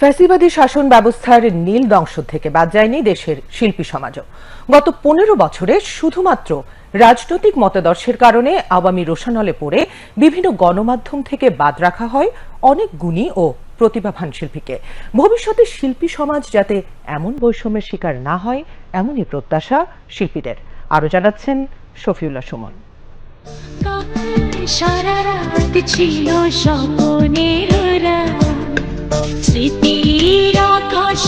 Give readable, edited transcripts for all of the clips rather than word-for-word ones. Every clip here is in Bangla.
ফ্যাসিবাদী শাসন ব্যবস্থার নীল দংশন থেকে বাদ যায়নি দেশের শিল্পী সমাজও। গত 15 বছরে শুধুমাত্র রাজনৈতিক মতাদর্শের কারণে আওয়ামী রোষানলে পড়ে বিভিন্ন গণমাধ্যম থেকে বাদ রাখা হয় অনেক গুণী ও প্রতিভাবান শিল্পীকে। ভবিষ্যতে শিল্পী সমাজ যাতে এমন বৈষম্যের শিকার না হয়, এমনই প্রত্যাশা শিল্পীদের। আরো জানাচ্ছেন শফিউল্লাহ সুমন। সারা রাত ছিল স্বপ্নের স্মৃতির আকাশ।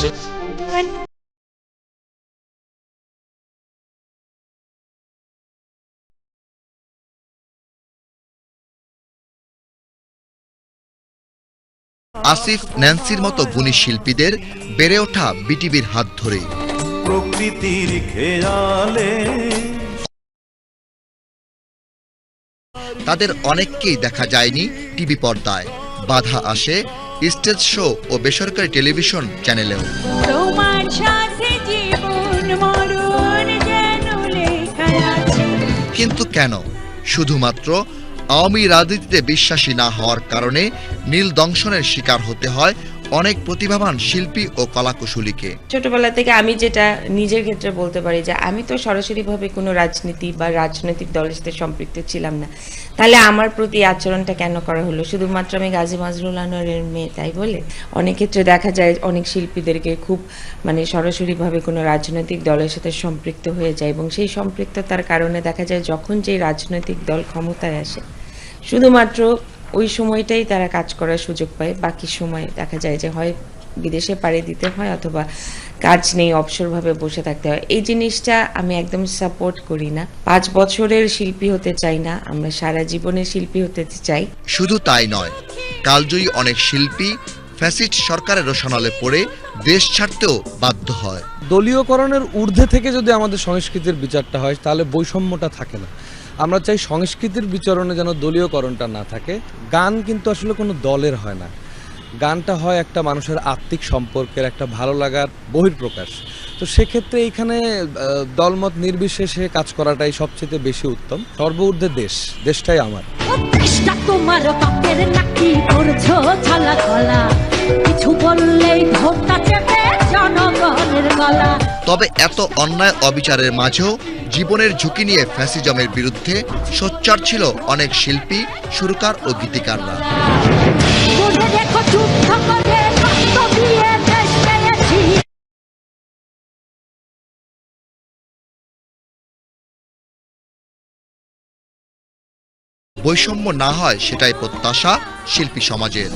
আসিফ, ন্যান্সির মতো গুণী শিল্পীদের বেড়ে ওঠা বিটিভির হাত ধরেই। প্রকৃতির খেয়ালে তাদের অনেককেই দেখা যায়নি টিভি পর্দায়, বাধা আসে স্টেজ শো ও বেসরকারি টেলিভিশন চ্যানেলেও। তোমার সাথে জীবন মরণ যেন লেখা আছে। কিন্তু কেন? শুধুমাত্র আওয়ামী রাজনীতিতে বিশ্বাসী না হওয়ার কারণে নীল দংশনের শিকার হতে হয় অনেক প্রতিভাবান শিল্পী ও কলাকুশলীকে। ছোটবেলা থেকে আমি যেটা নিজের ক্ষেত্রে বলতে পারি যে আমি তো সরাসরিভাবে কোনো রাজনীতি বা রাজনৈতিক দলের সাথে সম্পৃক্ত ছিলাম না, তাহলে আমার প্রতি আচরণটা কেন করা হলো? শুধুমাত্র আমি গাজী মাজরুল আনোয়ারের মেয়ে তাই বলে? অনেক ক্ষেত্রে দেখা যায় অনেক শিল্পীদেরকে খুব সরাসরিভাবে কোনো রাজনৈতিক দলের সাথে সম্পৃক্ত হয়ে যায়, এবং সেই সম্পৃক্ততার কারণে দেখা যায় যখন যে রাজনৈতিক দল ক্ষমতায় আসে শুধুমাত্র ওই সময়টাই তারা কাজ করার সুযোগ পায়, বাকি সময় দেখা যায় যে হয় বিদেশে পাড়ি দিতে হয় অথবা কাজ নেই, অবসরভাবে বসে থাকতে হয়। এই জিনিসটা আমি একদম সাপোর্ট করি না। 5 বছরের শিল্পী হতে চাই না, আমরা সারা জীবনের শিল্পী হতে চাই। শুধু তাই নয়, কালজয়ী অনেক শিল্পী ফ্যাসিস্ট সরকারের রোষানলে পড়ে দেশ ছাড়তেও বাধ্য হয়। দলীয়করণের ঊর্ধ্বে থেকে যদি আমাদের সংস্কৃতির বিচারটা হয় তাহলে বৈষম্যটা থাকে না। আমরা চাই সংস্কৃতির বিচরণে যেন দলীয়করণটা না থাকে। গান কিন্তু আসলে কোনো দলের হয় না, গানটা হয় একটা মানুষের আত্মিক সম্পর্কের, একটা ভালো লাগার বহিঃপ্রকাশ। তো সেক্ষেত্রে এইখানে দলমত নির্বিশেষে কাজ করাটাই সবচেয়ে বেশি উত্তম। সর্বঊর্ধ্বে দেশটাই আমার। তোমার বাপের নাকি করছো ছলা ছলা, কিছু বললেই ধোকা চেপে জনগণের গলা। তবে এত অন্যায় অবিচারের মাঝেও জীবনের ঝুঁকি নিয়ে ফ্যাসিজমের বিরুদ্ধে সোচ্চার ছিল অনেক শিল্পী, সুরকার ও গীতিকাররা। বৈষম্য না হয় সেটাই প্রত্যাশা শিল্পী সমাজের।